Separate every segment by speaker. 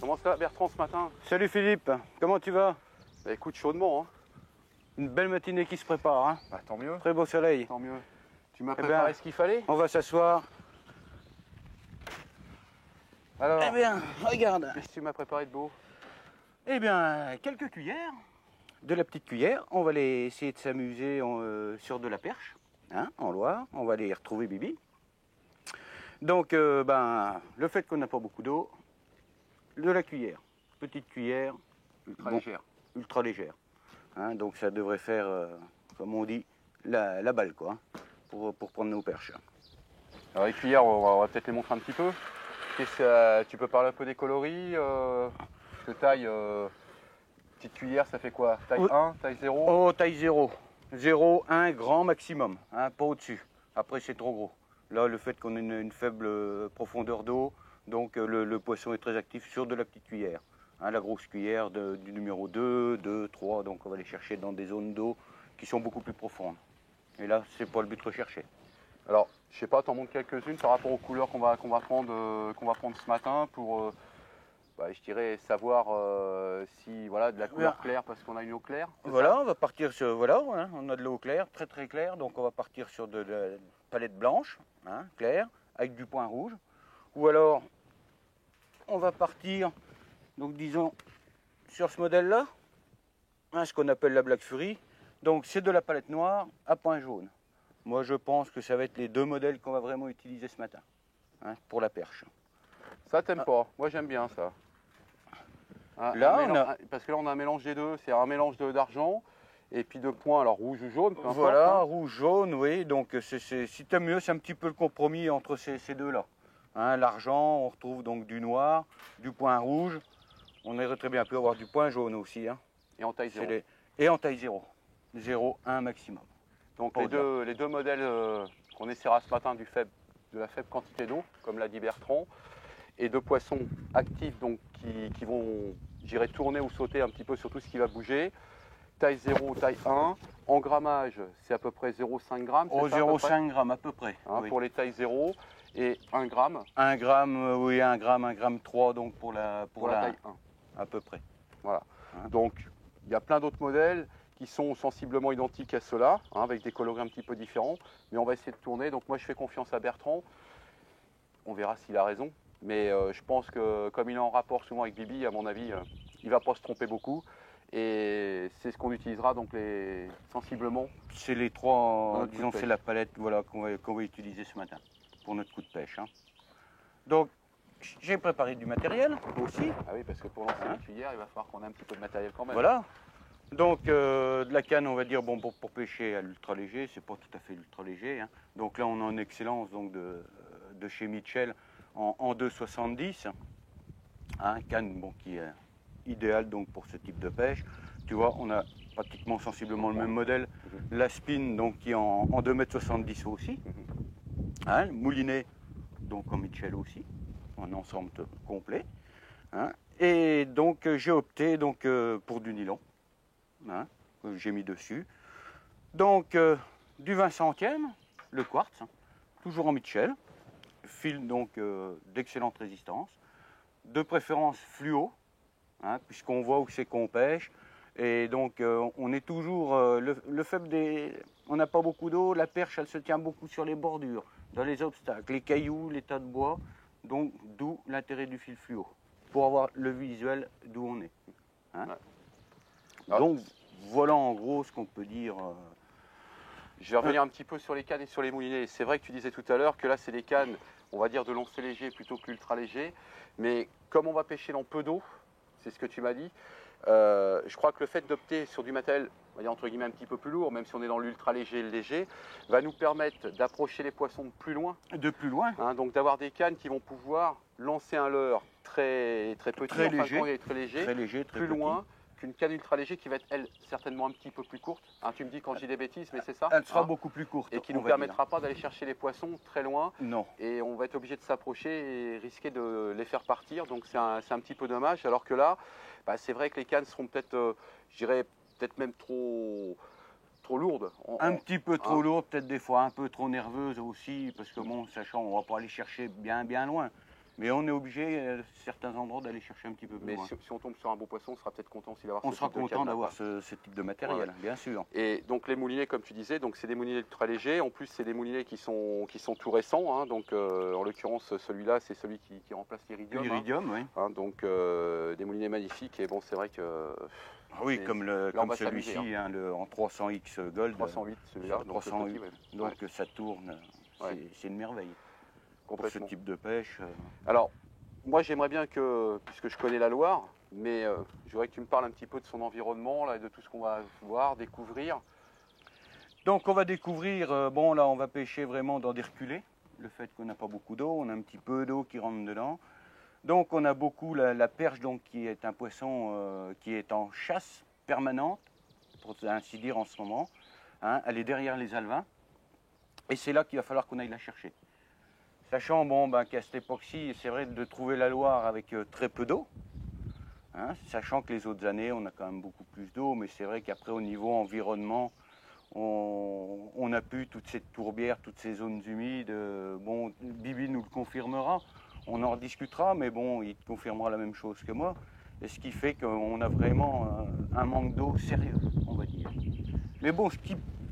Speaker 1: Comment ça va Bertrand ce matin?
Speaker 2: Salut Philippe, comment tu vas?
Speaker 1: Bah écoute, chaudement. Hein.
Speaker 2: Une belle matinée qui se prépare. Hein.
Speaker 1: Bah tant mieux.
Speaker 2: Très beau soleil.
Speaker 1: Tant mieux. Tu m'as préparé ce qu'il fallait?
Speaker 2: On va s'asseoir.
Speaker 1: Alors,
Speaker 2: Eh bien, regarde.
Speaker 1: qu'est-ce que tu m'as préparé de beau?
Speaker 2: Eh bien, quelques cuillères. De la petite cuillère. On va aller essayer de s'amuser sur de la perche, hein, en Loire. On va aller retrouver Bibi. Donc, le fait qu'on n'a pas beaucoup d'eau, de la cuillère. Petite cuillère.
Speaker 1: Ultra légère.
Speaker 2: Ultra légère. Hein, donc ça devrait faire, comme on dit, la balle, quoi, hein, pour prendre nos perches.
Speaker 1: Alors les cuillères, on va peut-être les montrer un petit peu. Tu peux parler un peu des coloris parce que taille, petite cuillère, ça fait quoi? Taille 1, taille 0?
Speaker 2: Oh, taille 0. 0, 1, grand maximum, hein, pas au-dessus. Après, c'est trop gros. Là, le fait qu'on ait une faible profondeur d'eau, donc le poisson est très actif sur de la petite cuillère. Hein, la grosse cuillère du numéro 2, 2, 3, donc on va aller chercher dans des zones d'eau qui sont beaucoup plus profondes. Et là, c'est pas le but recherché.
Speaker 1: Alors, je sais pas, t'en montres quelques-unes par rapport aux couleurs qu'on va prendre ce matin pour, je dirais, savoir si voilà de la couleur claire parce qu'on a une eau claire.
Speaker 2: Voilà, on va partir sur, voilà, hein, on a de l'eau claire, très très claire, donc on va partir sur de la palette blanche, hein, claire, avec du point rouge. Ou alors, on va partir, donc disons, sur ce modèle-là, hein, ce qu'on appelle la Black Fury. Donc c'est de la palette noire à point jaune. Moi je pense que ça va être les deux modèles qu'on va vraiment utiliser ce matin, hein, pour la perche.
Speaker 1: Ça t'aimes pas? Moi j'aime bien ça. Parce que là on a un mélange des deux, c'est un mélange d'argent et puis de points, alors rouge ou jaune, peu importe.
Speaker 2: Voilà, hein. Rouge, jaune, oui, donc si t'aimes mieux, c'est un petit peu le compromis entre ces deux-là. Hein, l'argent, on retrouve donc du noir, du point rouge, on aurait très bien pu avoir du point jaune aussi. Hein.
Speaker 1: Et en taille 0.
Speaker 2: Et en taille 0. 0, 1 maximum.
Speaker 1: Donc les deux modèles qu'on essaiera ce matin de la faible quantité d'eau, comme l'a dit Bertrand, et deux poissons actifs donc, qui vont, j'irai tourner ou sauter un petit peu sur tout ce qui va bouger. Taille 0, taille 1. En grammage, c'est à peu près 0,5 g.
Speaker 2: Oh, 0,5 g à peu près.
Speaker 1: Hein,
Speaker 2: oui.
Speaker 1: Pour les tailles 0 et 1 g.
Speaker 2: 1 g, oui, 1 g, 1 g 3 donc pour la
Speaker 1: taille 1.
Speaker 2: À peu près.
Speaker 1: Voilà.
Speaker 2: Hein.
Speaker 1: Donc il y a plein d'autres modèles qui sont sensiblement identiques à ceux-là, hein, avec des coloris un petit peu différents. Mais on va essayer de tourner. Donc moi je fais confiance à Bertrand. On verra s'il a raison. Mais je pense que comme il est en rapport souvent avec Bibi, à mon avis, il ne va pas se tromper beaucoup. Et c'est ce qu'on utilisera donc sensiblement.
Speaker 2: C'est les trois, disons c'est la palette voilà, qu'on va utiliser ce matin pour notre coup de pêche. Hein. Donc j'ai préparé du matériel aussi.
Speaker 1: Ah oui, parce que pour lancer les cuillères, il va falloir qu'on ait un petit peu de matériel quand même.
Speaker 2: Voilà. Donc de la canne, on va dire, bon, pour pêcher à l'ultra léger, c'est pas tout à fait l'ultra léger. Hein. Donc là, on a une excellence donc, de chez Mitchell en 2,70. Hein, canne bon, qui est idéale donc, pour ce type de pêche. Tu vois, on a pratiquement sensiblement le même modèle. La spin, donc, qui est en 2,70 m aussi. Hein, le moulinet, donc en Mitchell aussi. Un ensemble complet. Hein. Et donc, j'ai opté donc, pour du nylon. Hein, que j'ai mis dessus. Donc du 20 centièmes, le quartz, hein, toujours en Mitchell, fil donc d'excellente résistance, de préférence fluo, hein, puisqu'on voit où c'est qu'on pêche, et donc on est toujours, le faible on n'a pas beaucoup d'eau, la perche elle se tient beaucoup sur les bordures, dans les obstacles, les cailloux, les tas de bois, donc d'où l'intérêt du fil fluo, pour avoir le visuel d'où on est. Hein. Ouais. Donc voilà en gros ce qu'on peut dire.
Speaker 1: Je vais revenir un petit peu sur les cannes et sur les moulinets. C'est vrai que tu disais tout à l'heure que là c'est des cannes, on va dire de lancer léger plutôt que ultra léger. Mais comme on va pêcher dans peu d'eau, c'est ce que tu m'as dit, je crois que le fait d'opter sur du matériel, on va dire entre guillemets un petit peu plus lourd, même si on est dans l'ultra léger et le léger, va nous permettre d'approcher les poissons de plus loin.
Speaker 2: De plus loin.
Speaker 1: Hein, donc d'avoir des cannes qui vont pouvoir lancer un leurre très petit,
Speaker 2: très léger,
Speaker 1: très léger, plus loin qu'une canne ultra léger qui va être, elle, certainement un petit peu plus courte. Hein, tu me dis quand je dis des bêtises, mais c'est ça.
Speaker 2: Elle sera beaucoup plus courte.
Speaker 1: Et qui ne nous permettra pas d'aller chercher les poissons très loin.
Speaker 2: Non.
Speaker 1: Et on va être obligé de s'approcher et risquer de les faire partir. Donc c'est un petit peu dommage. Alors que là, c'est vrai que les cannes seront peut-être, je dirais, peut-être même trop lourdes.
Speaker 2: Un petit peu trop lourdes, peut-être des fois un peu trop nerveuses aussi. Parce que bon, sachant, on ne va pas aller chercher bien loin. Mais on est obligé, à certains endroits, d'aller chercher un petit peu plus
Speaker 1: Mais
Speaker 2: loin.
Speaker 1: si on tombe sur un beau poisson, on sera peut-être content aussi d'avoir
Speaker 2: On
Speaker 1: ce
Speaker 2: sera
Speaker 1: type de
Speaker 2: content
Speaker 1: canne,
Speaker 2: d'avoir
Speaker 1: quoi.
Speaker 2: ce type de matériel, bien sûr.
Speaker 1: Et donc les moulinets, comme tu disais, donc c'est des moulinets ultra légers. En plus, c'est des moulinets qui sont tout récents. Hein. Donc en l'occurrence, celui-là, c'est celui qui remplace l'Iridium.
Speaker 2: L'Iridium, oui.
Speaker 1: Hein. Donc des moulinets magnifiques. Et bon, c'est vrai que
Speaker 2: Oui, comme celui-ci,
Speaker 1: hein.
Speaker 2: En 300X Gold.
Speaker 1: 308 celui-là.
Speaker 2: 308. Donc
Speaker 1: ouais.
Speaker 2: ça tourne. C'est une merveille. Pour ce type de pêche.
Speaker 1: Alors, moi, j'aimerais bien que, puisque je connais la Loire, mais je voudrais que tu me parles un petit peu de son environnement, là, de tout ce qu'on va voir, découvrir.
Speaker 2: Donc on va découvrir, bon là on va pêcher vraiment dans des reculés, le fait qu'on n'a pas beaucoup d'eau, on a un petit peu d'eau qui rentre dedans. Donc on a beaucoup la perche, donc, qui est un poisson qui est en chasse permanente, pour ainsi dire en ce moment. Hein, elle est derrière les alevins, et c'est là qu'il va falloir qu'on aille la chercher. Sachant qu'à cette époque-ci, c'est vrai de trouver la Loire avec très peu d'eau, hein, sachant que les autres années, on a quand même beaucoup plus d'eau, mais c'est vrai qu'après, au niveau environnement, on n'a plus toute cette tourbière, toutes ces zones humides. Bon, Bibi nous le confirmera, on en rediscutera, mais bon, il confirmera la même chose que moi. Et ce qui fait qu'on a vraiment un manque d'eau sérieux, on va dire. Mais bon,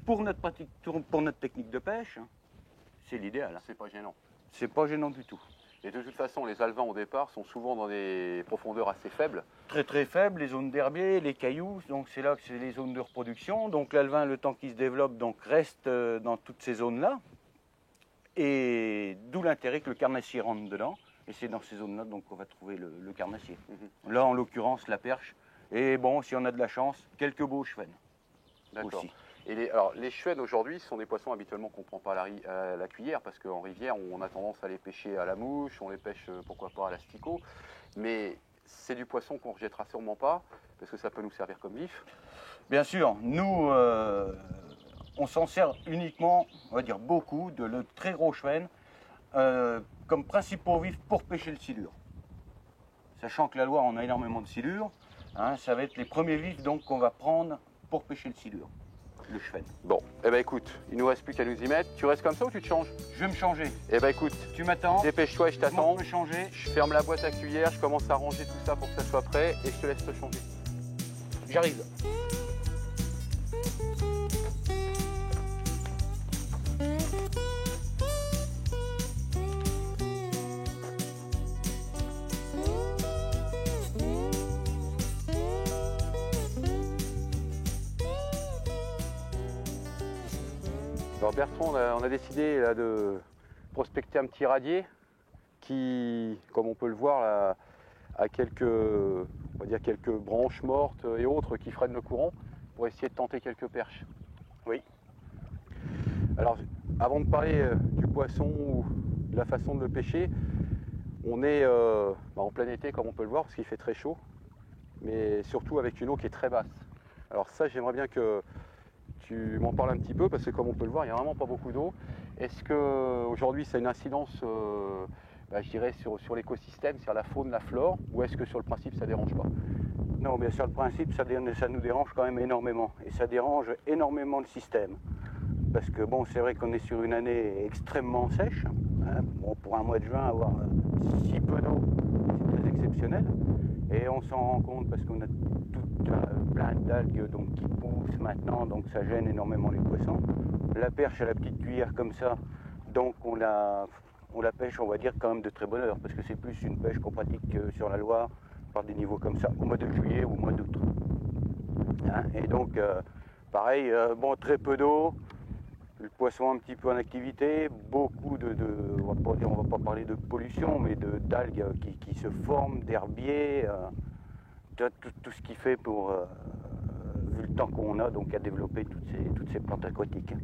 Speaker 2: pour notre technique de pêche, c'est l'idéal.
Speaker 1: C'est pas gênant.
Speaker 2: C'est pas gênant du tout.
Speaker 1: Et de toute façon, les alevins au départ sont souvent dans des profondeurs assez faibles.
Speaker 2: Très très faibles, les zones d'herbier, les cailloux, donc c'est là que c'est les zones de reproduction. Donc l'alevin, le temps qu'il se développe, donc reste dans toutes ces zones-là. Et d'où l'intérêt que le carnassier rentre dedans. Et c'est dans ces zones-là donc qu'on va trouver le carnassier. Là, en l'occurrence, la perche. Et bon, si on a de la chance, quelques beaux chevens.
Speaker 1: D'accord. Et les chevens aujourd'hui sont des poissons habituellement qu'on ne prend pas à la cuillère, parce qu'en rivière on a tendance à les pêcher à la mouche, on les pêche pourquoi pas à l'asticot, mais c'est du poisson qu'on ne rejettera sûrement pas, parce que ça peut nous servir comme vif.
Speaker 2: Bien sûr, nous on s'en sert uniquement, on va dire beaucoup, de le très gros chevenne comme principaux vifs pour pêcher le silure. Sachant que la Loire on a énormément de silure, hein, ça va être les premiers vifs donc qu'on va prendre pour pêcher le silure. Le chevenne.
Speaker 1: Bon, eh ben écoute, il nous reste plus qu'à nous y mettre. Tu restes comme ça ou tu te changes?
Speaker 2: Je vais me changer.
Speaker 1: Eh ben écoute,
Speaker 2: tu m'attends.
Speaker 1: Dépêche-toi et je t'attends.
Speaker 2: Je vais me changer.
Speaker 1: Je ferme la boîte à cuillère, je commence à ranger tout ça pour que ça soit prêt et je te laisse te changer.
Speaker 2: J'arrive.
Speaker 1: Alors Bertrand, on a décidé là, de prospecter un petit radier qui, comme on peut le voir, là, a on va dire quelques branches mortes et autres qui freinent le courant pour essayer de tenter quelques perches.
Speaker 2: Oui.
Speaker 1: Alors, avant de parler du poisson ou de la façon de le pêcher, on est en plein été, comme on peut le voir, parce qu'il fait très chaud, mais surtout avec une eau qui est très basse. Alors ça, j'aimerais bien que tu m'en parles un petit peu, parce que comme on peut le voir, il n'y a vraiment pas beaucoup d'eau. Est-ce qu'aujourd'hui, ça a une incidence, je dirais, sur l'écosystème, sur la faune, la flore, ou est-ce que sur le principe, ça ne dérange pas?
Speaker 2: Non, mais sur le principe, ça nous dérange quand même énormément. Et ça dérange énormément le système. Parce que bon, c'est vrai qu'on est sur une année extrêmement sèche. Hein. Bon, pour un mois de juin, avoir si peu d'eau, c'est très exceptionnel. Et on s'en rend compte parce qu'on a plein d'algues donc, qui poussent maintenant, donc ça gêne énormément les poissons. La perche à la petite cuillère comme ça, donc on la pêche, on va dire, quand même de très bonne heure, parce que c'est plus une pêche qu'on pratique sur la Loire, par des niveaux comme ça, au mois de juillet ou au mois d'août. Hein, et donc, pareil, très peu d'eau, le poisson un petit peu en activité, beaucoup on va pas parler de pollution, mais d'algues qui se forment, d'herbiers, tout ce qui fait pour, vu le temps qu'on a, donc à développer toutes ces plantes aquatiques.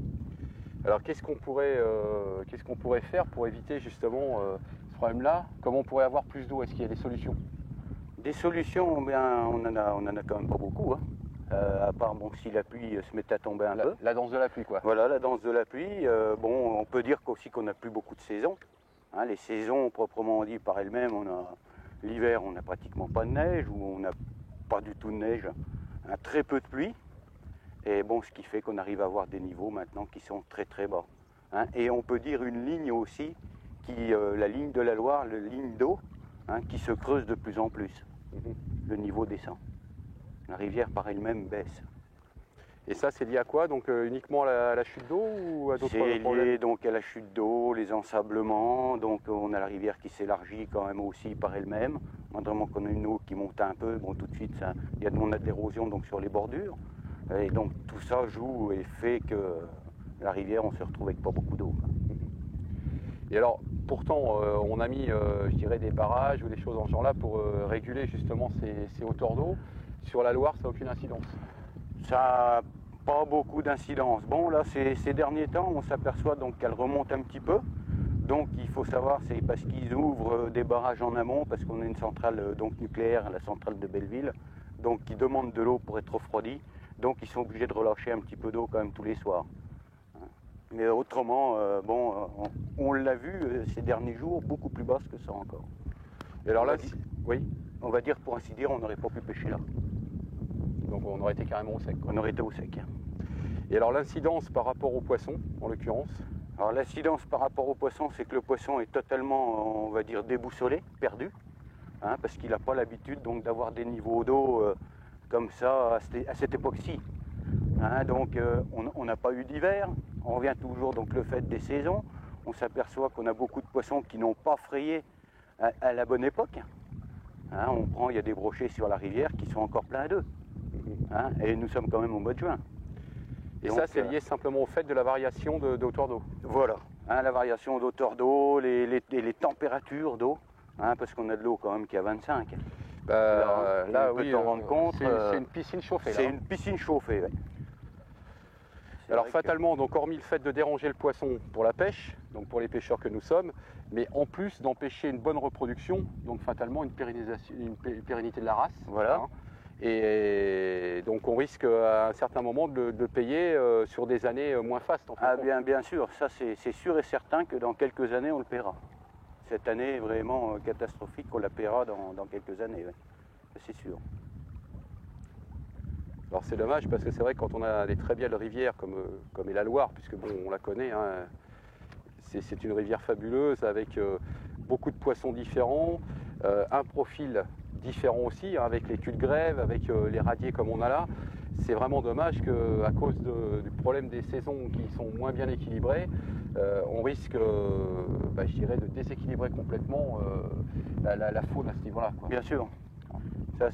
Speaker 1: Alors qu'est-ce qu'on pourrait faire pour éviter justement ce problème-là? Comment on pourrait avoir plus d'eau? Est-ce qu'il y a des solutions?
Speaker 2: Des solutions, on en a quand même pas beaucoup. Hein. À part si la pluie se mettait à tomber un peu.
Speaker 1: La danse de la pluie, quoi.
Speaker 2: Voilà, la danse de la pluie. On peut dire aussi qu'on n'a plus beaucoup de saisons. Hein, les saisons, proprement dit, par elles-mêmes, l'hiver, on n'a pratiquement pas de neige, ou on n'a pas du tout de neige, hein, très peu de pluie. Et ce qui fait qu'on arrive à avoir des niveaux maintenant qui sont très très bas. Hein. Et on peut dire une ligne aussi la ligne de la Loire, la ligne d'eau, hein, qui se creuse de plus en plus. Le niveau descend. La rivière par elle-même baisse.
Speaker 1: Et ça, c'est lié à quoi? Donc uniquement à la chute d'eau ou à d'autres problèmes?
Speaker 2: C'est lié donc à la chute d'eau, les ensablements, donc on a la rivière qui s'élargit quand même aussi par elle-même. Vraiment qu'on a une eau qui monte un peu, bon tout de suite on a de l'érosion donc sur les bordures. Et donc tout ça joue et fait que la rivière, on se retrouve avec pas beaucoup d'eau.
Speaker 1: Et alors, pourtant, on a mis, je dirais, des barrages ou des choses en ce genre-là pour réguler justement ces hauteurs d'eau. Sur la Loire, ça n'a aucune incidence?
Speaker 2: Ça n'a pas beaucoup d'incidence. Bon, là, ces derniers temps, on s'aperçoit donc qu'elle remonte un petit peu. Donc, il faut savoir, c'est parce qu'ils ouvrent des barrages en amont, parce qu'on a une centrale donc nucléaire, la centrale de Belleville, donc qui demande de l'eau pour être refroidie. Donc, ils sont obligés de relâcher un petit peu d'eau quand même tous les soirs. Mais autrement, on l'a vu ces derniers jours, beaucoup plus basse que ça encore.
Speaker 1: Et alors là,
Speaker 2: oui, on va dire, pour ainsi dire, on n'aurait pas pu pêcher là.
Speaker 1: Donc on aurait été carrément au sec, quoi.
Speaker 2: On aurait été au sec.
Speaker 1: Et alors l'incidence par rapport au poisson, en l'occurrence?
Speaker 2: Alors l'incidence par rapport au poisson, c'est que le poisson est totalement, on va dire, déboussolé, perdu, hein, parce qu'il n'a pas l'habitude donc d'avoir des niveaux d'eau comme ça à cette époque-ci. Hein, donc on n'a pas eu d'hiver, on revient toujours donc le fait des saisons. On s'aperçoit qu'on a beaucoup de poissons qui n'ont pas frayé à la bonne époque. Hein, il y a des brochets sur la rivière qui sont encore pleins d'œufs. Hein, et nous sommes quand même au mois de juin.
Speaker 1: Et donc, ça, c'est lié simplement au fait de la variation de hauteur d'eau?
Speaker 2: Voilà, hein, la variation d'hauteur d'eau, les températures d'eau, hein, parce qu'on a de l'eau quand même qui est à 25.
Speaker 1: Là,
Speaker 2: oui, on rendre compte.
Speaker 1: C'est une piscine chauffée.
Speaker 2: C'est une piscine chauffée, oui.
Speaker 1: Alors fatalement, donc hormis le fait de déranger le poisson pour la pêche, donc pour les pêcheurs que nous sommes, mais en plus d'empêcher une bonne reproduction, donc fatalement une pérennité de la race.
Speaker 2: Voilà.
Speaker 1: Hein, et donc on risque à un certain moment de payer sur des années moins fastes.
Speaker 2: Ah bien sûr, ça c'est sûr et certain que dans quelques années on le paiera. Cette année est vraiment catastrophique, on la paiera dans quelques années, oui. C'est sûr.
Speaker 1: Alors c'est dommage parce que c'est vrai que quand on a des très belles rivières comme est la Loire, puisque bon on la connaît, hein, c'est une rivière fabuleuse avec beaucoup de poissons différents, un profil différent aussi, hein, avec les culs de grève, avec les radiers comme on a là. C'est vraiment dommage qu'à cause du problème des saisons qui sont moins bien équilibrées, on risque, je dirais, de déséquilibrer complètement la faune à ce niveau-là.
Speaker 2: Bien sûr. Ça,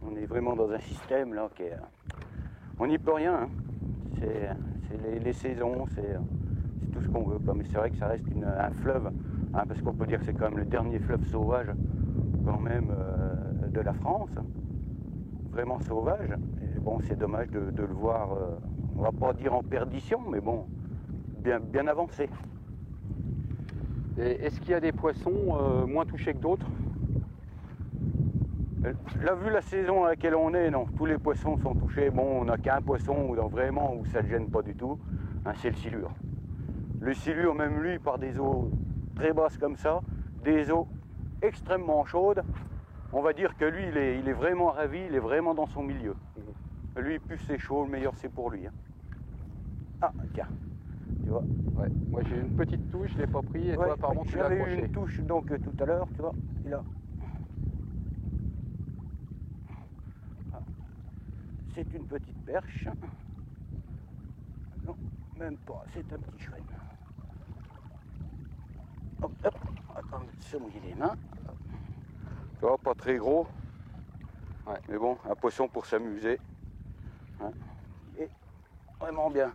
Speaker 2: on est vraiment dans un système là qui est, on n'y peut rien. Hein. C'est les saisons, c'est tout ce qu'on veut. Mais c'est vrai que ça reste un fleuve, hein, parce qu'on peut dire que c'est quand même le dernier fleuve sauvage quand même de la France, vraiment sauvage. Et bon, c'est dommage de le voir, on va pas dire en perdition, mais bon, bien avancé.
Speaker 1: Et est-ce qu'il y a des poissons moins touchés que d'autres?
Speaker 2: Là, vu la saison à laquelle on est, non, tous les poissons sont touchés. Bon, on n'a qu'un poisson où ça ne gêne pas du tout, hein, c'est le silure. Le silure, même lui, par des eaux très basses comme ça, des eaux extrêmement chaudes, on va dire que lui, il est vraiment ravi, il est vraiment dans son milieu. Lui, plus c'est chaud, le meilleur c'est pour lui. Hein. Ah, tiens, tu vois.
Speaker 1: Ouais. Moi j'ai une petite touche, je ne l'ai pas pris, et toi apparemment tu l'as accroché.
Speaker 2: J'avais eu une touche donc tout à l'heure, tu vois, il a... C'est une petite perche. Non, même pas, c'est un petit chouette. Hop, hop, on va se mouiller les mains. Tu vois, pas très gros. Ouais. Mais bon, un poisson pour s'amuser. Hein. Et vraiment bien.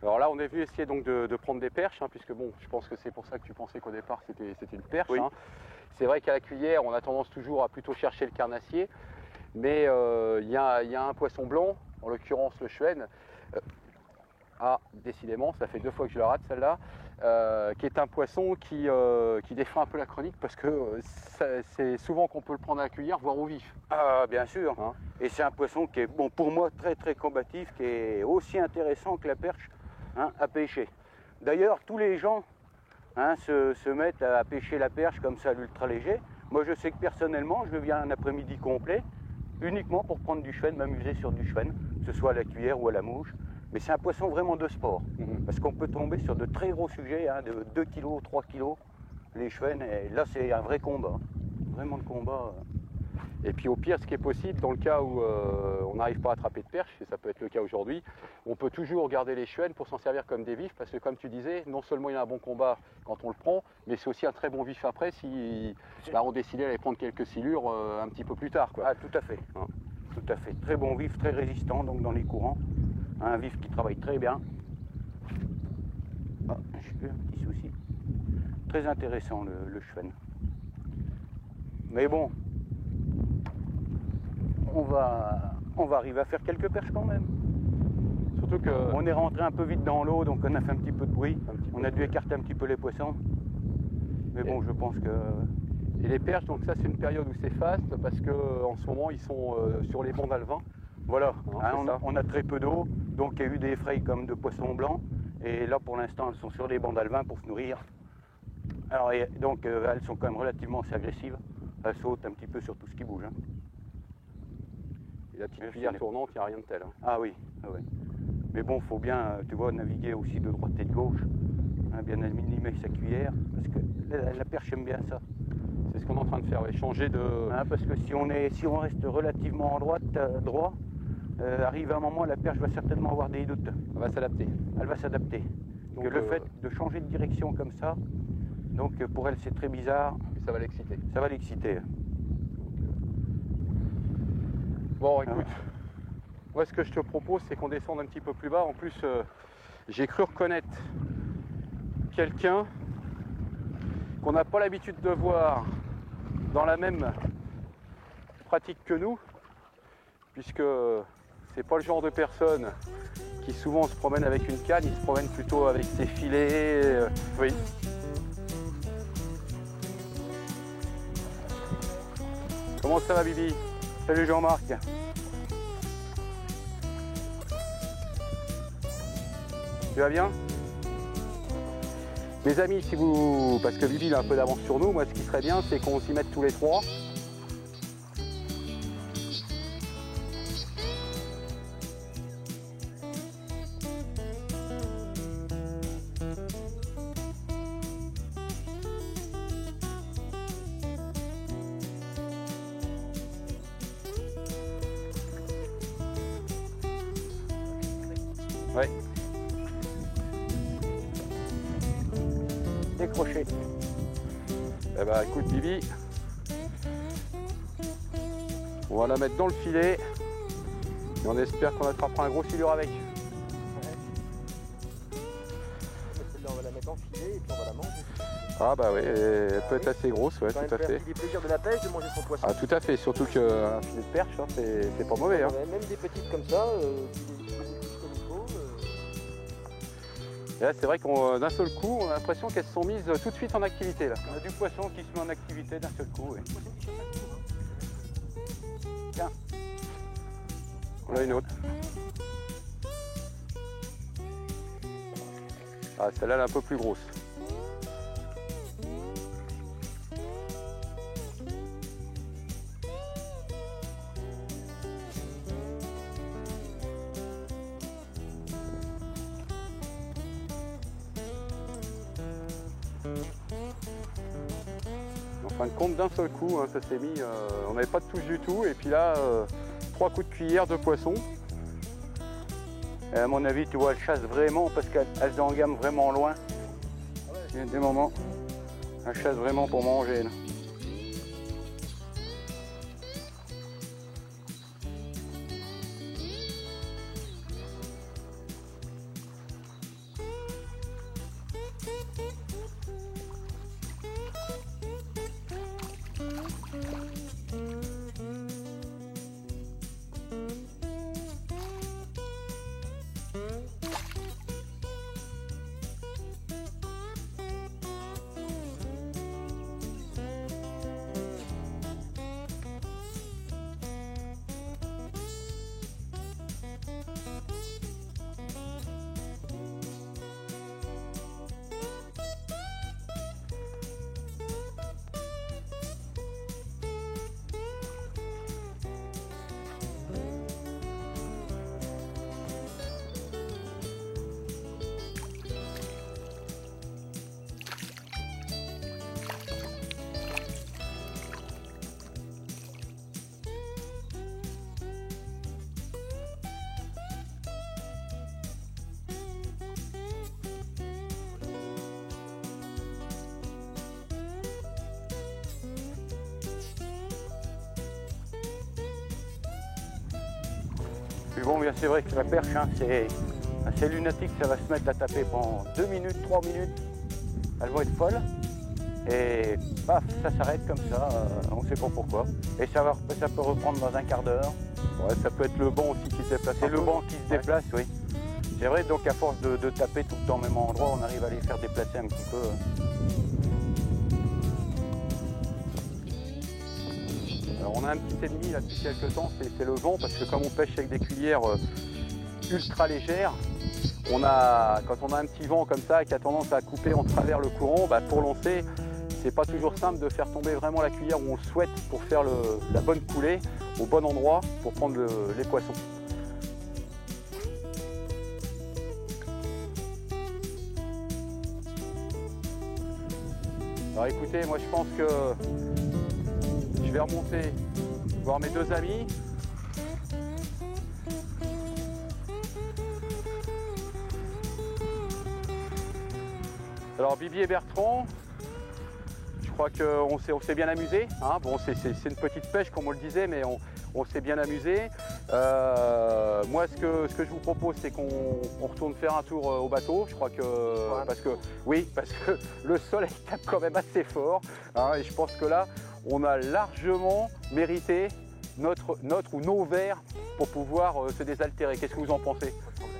Speaker 1: Alors là, on est venu essayer donc de prendre des perches, hein, puisque bon, je pense que c'est pour ça que tu pensais qu'au départ c'était une perche.
Speaker 2: Oui.
Speaker 1: Hein. C'est vrai qu'à la cuillère, on a tendance toujours à plutôt chercher le carnassier. Mais il y a un poisson blanc, en l'occurrence le chouenne. Décidément, ça fait 2 fois que je la rate celle-là, qui est un poisson qui défend un peu la chronique parce que c'est souvent qu'on peut le prendre à la cuillère, voire au vif.
Speaker 2: Ah, bien sûr.
Speaker 1: Hein.
Speaker 2: Et c'est un poisson qui est, bon, pour moi, très très combatif, qui est aussi intéressant que la perche, hein, à pêcher. D'ailleurs, tous les gens, hein, se mettent à pêcher la perche comme ça, l'ultra léger. Moi, je sais que personnellement, je viens un après-midi complet, uniquement pour prendre du chouenne, m'amuser sur du chouenne, que ce soit à la cuillère ou à la mouche. Mais c'est un poisson vraiment de sport, parce qu'on peut tomber sur de très gros sujets, hein, de 2 kg, 3 kg, les chevens, et là c'est un vrai combat, vraiment le combat.
Speaker 1: Et puis au pire, ce qui est possible, dans le cas où on n'arrive pas à attraper de perche, et ça peut être le cas aujourd'hui, on peut toujours garder les chevens pour s'en servir comme des vifs, parce que comme tu disais, non seulement il y a un bon combat quand on le prend, mais c'est aussi un très bon vif après si on décidait d'aller prendre quelques silures un petit peu plus tard, quoi.
Speaker 2: Ah, tout à fait, hein. Tout à fait. Très bon vif, très résistant donc dans les courants. Un vif qui travaille très bien. Ah, j'ai eu un petit souci. Très intéressant le chevenne. Mais bon, on va arriver à faire quelques perches quand même.
Speaker 1: Surtout
Speaker 2: On est rentré un peu vite dans l'eau, donc on a fait un petit peu de bruit. On a dû écarter un petit peu les poissons. Mais bon, je pense que...
Speaker 1: Et les perches, donc ça c'est une période où c'est faste, parce qu'en ce moment ils sont sur les bancs d'Alvin.
Speaker 2: Voilà,
Speaker 1: Hein,
Speaker 2: on a très peu d'eau, donc il y a eu des frays comme de poissons blancs. Et là pour l'instant elles sont sur les bancs d'Alvin pour se nourrir. Alors donc elles sont quand même relativement assez agressives. Elles sautent un petit peu sur tout ce qui bouge, hein.
Speaker 1: Et la petite cuillère tournante, il n'y a rien de tel. Hein.
Speaker 2: Ah oui, ah ouais. Mais bon, il faut bien, tu vois, naviguer aussi de droite et de gauche, hein, bien minimiser sa cuillère, parce que la perche aime bien ça.
Speaker 1: C'est ce qu'on est en train de faire, ouais, changer de...
Speaker 2: Hein, parce que si on reste relativement droit, arrive à un moment, la perche va certainement avoir des doutes.
Speaker 1: Elle va s'adapter.
Speaker 2: Elle va s'adapter. Donc le fait de changer de direction comme ça, donc pour elle c'est très bizarre.
Speaker 1: Ça va l'exciter.
Speaker 2: Ça va l'exciter.
Speaker 1: Bon, écoute, moi ce que je te propose, c'est qu'on descende un petit peu plus bas. En plus, j'ai cru reconnaître quelqu'un qu'on n'a pas l'habitude de voir dans la même pratique que nous, puisque c'est pas le genre de personne qui souvent se promène avec une canne, il se promène plutôt avec ses filets. Oui. Comment ça va, Bibi?
Speaker 2: Salut Jean-Marc.
Speaker 1: Tu vas bien? Les amis, si vous... parce que Bibi il a un peu d'avance sur nous, moi ce qui serait bien, c'est qu'on s'y mette tous les trois. Ouais.
Speaker 2: Décroché.
Speaker 1: Eh ben écoute Bibi, on va la mettre dans le filet et on espère qu'on attrapera un gros silure avec.
Speaker 3: Celle-là on va la mettre en filet et puis on va la manger.
Speaker 1: Ah bah oui, elle peut être assez grosse, ouais, tout à fait.
Speaker 3: C'est des plaisirs de la pêche de manger son poisson.
Speaker 1: Ah tout à fait, surtout qu'un filet de perche, hein, c'est pas mauvais. Hein.
Speaker 3: Même des petites comme ça, qui les poussent comme il faut.
Speaker 1: Et là c'est vrai qu'on d'un seul coup, on a l'impression qu'elles se sont mises tout de suite en activité là.
Speaker 2: On a du poisson qui se met en activité d'un seul coup. Oui. Tiens.
Speaker 1: On a une autre. Ah celle-là elle est un peu plus grosse. En fin de compte, d'un seul coup, hein, ça s'est mis, on n'avait pas de touche du tout, et puis là, 3 coups de cuillère de poisson.
Speaker 2: Et à mon avis, tu vois, elles chassent vraiment parce qu'elles engament vraiment loin. Il y a des moments, elles chassent vraiment pour manger. Là. Puis bon, bien c'est vrai que la perche, hein, c'est assez lunatique, ça va se mettre à taper pendant 2 minutes, 3 minutes. Elles vont être folles. Et paf, ça s'arrête comme ça, on ne sait pas pourquoi. Et ça peut reprendre dans un quart d'heure.
Speaker 1: Ouais, ça peut être le banc aussi qui se déplace.
Speaker 2: C'est le banc qui se déplace, oui. C'est vrai, donc à force de taper tout le temps au même endroit, on arrive à les faire déplacer un petit peu.
Speaker 1: Alors on a un petit ennemi là depuis quelques temps, c'est le vent, parce que comme on pêche avec des cuillères ultra légères, quand on a un petit vent comme ça qui a tendance à couper en travers le courant, bah, pour lancer, c'est pas toujours simple de faire tomber vraiment la cuillère où on le souhaite pour faire la bonne coulée au bon endroit pour prendre les poissons. Alors écoutez, moi je pense que je vais remonter voir mes deux amis. Alors Bibi et Bertrand, je crois qu'on s'est bien amusé. Hein. Bon, c'est une petite pêche comme on le disait, mais on s'est bien amusé. Moi, ce que je vous propose, c'est qu'on retourne faire un tour au bateau. Je crois que parce que le soleil tape quand même assez fort. Hein, et je pense que là, on a largement mérité notre ou nos verres pour pouvoir se désaltérer. Qu'est-ce que vous en pensez?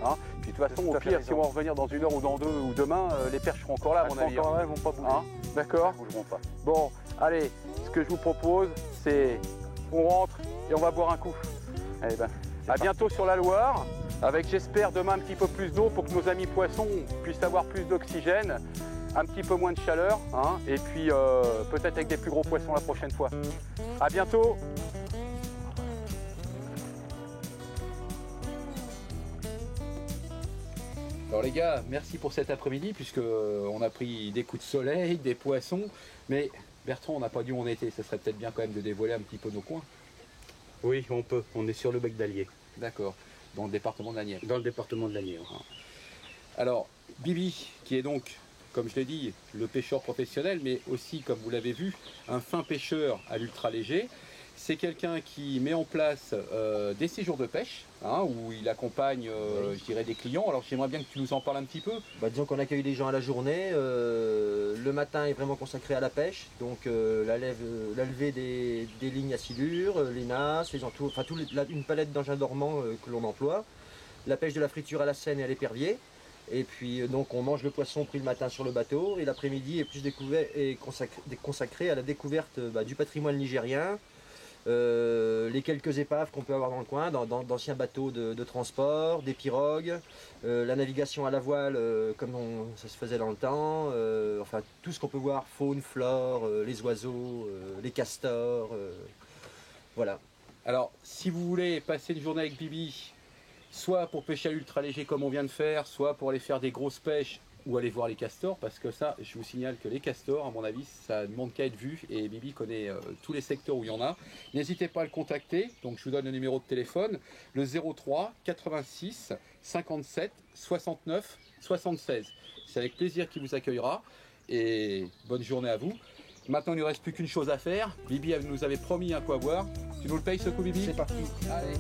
Speaker 1: Hein, puis de toute façon, au pire, si on va revenir dans 1 heure ou dans 2 ou demain, les perches seront encore là, à mon avis.
Speaker 2: Encore là, elles vont pas bouger.
Speaker 1: Hein, d'accord?
Speaker 2: Elles bougeront pas.
Speaker 1: Bon, allez, ce que je vous propose, c'est on rentre et on va boire un coup. Allez, ben, à bientôt sur la Loire, avec j'espère demain un petit peu plus d'eau pour que nos amis poissons puissent avoir plus d'oxygène, un petit peu moins de chaleur, hein, et puis peut-être avec des plus gros poissons la prochaine fois. À bientôt. Alors les gars, merci pour cet après-midi, puisque on a pris des coups de soleil, des poissons, mais Bertrand, on n'a pas dit où on était, ça serait peut-être bien quand même de dévoiler un petit peu nos coins.
Speaker 2: Oui, on peut. On est sur le bec d'Allier.
Speaker 1: D'accord, dans le département de la Nièvre.
Speaker 2: Dans le département de la Nièvre.
Speaker 1: Alors, Bibi, qui est donc, comme je l'ai dit, le pêcheur professionnel, mais aussi, comme vous l'avez vu, un fin pêcheur à l'ultra léger. C'est quelqu'un qui met en place des séjours de pêche, hein, où il accompagne, je dirais, des clients. Alors j'aimerais bien que tu nous en parles un petit peu.
Speaker 3: Bah, disons qu'on accueille les gens à la journée. Le matin est vraiment consacré à la pêche, donc la levée des lignes à silure, les nasses, les entours, enfin une palette d'engins dormants que l'on emploie. La pêche de la friture à la Seine et à l'épervier. Et puis donc on mange le poisson pris le matin sur le bateau, et l'après-midi est plus consacré à la découverte du patrimoine nigérien. Les quelques épaves qu'on peut avoir dans le coin, d'anciens bateaux de transport, des pirogues, la navigation à la voile comme ça se faisait dans le temps, enfin tout ce qu'on peut voir, faune, flore, les oiseaux, les castors, voilà.
Speaker 1: Alors si vous voulez passer une journée avec Bibi, soit pour pêcher à l'ultra léger comme on vient de faire, soit pour aller faire des grosses pêches, ou aller voir les castors, parce que ça, je vous signale que les castors, à mon avis, ça ne demande qu'à être vu, et Bibi connaît tous les secteurs où il y en a. N'hésitez pas à le contacter, donc je vous donne le numéro de téléphone, le 03 86 57 69 76. C'est avec plaisir qu'il vous accueillera, et bonne journée à vous. Maintenant, il ne nous reste plus qu'une chose à faire. Bibi nous avait promis un quoi boire. Tu nous le payes ce coup, Bibi?
Speaker 3: C'est parti.
Speaker 1: Allez.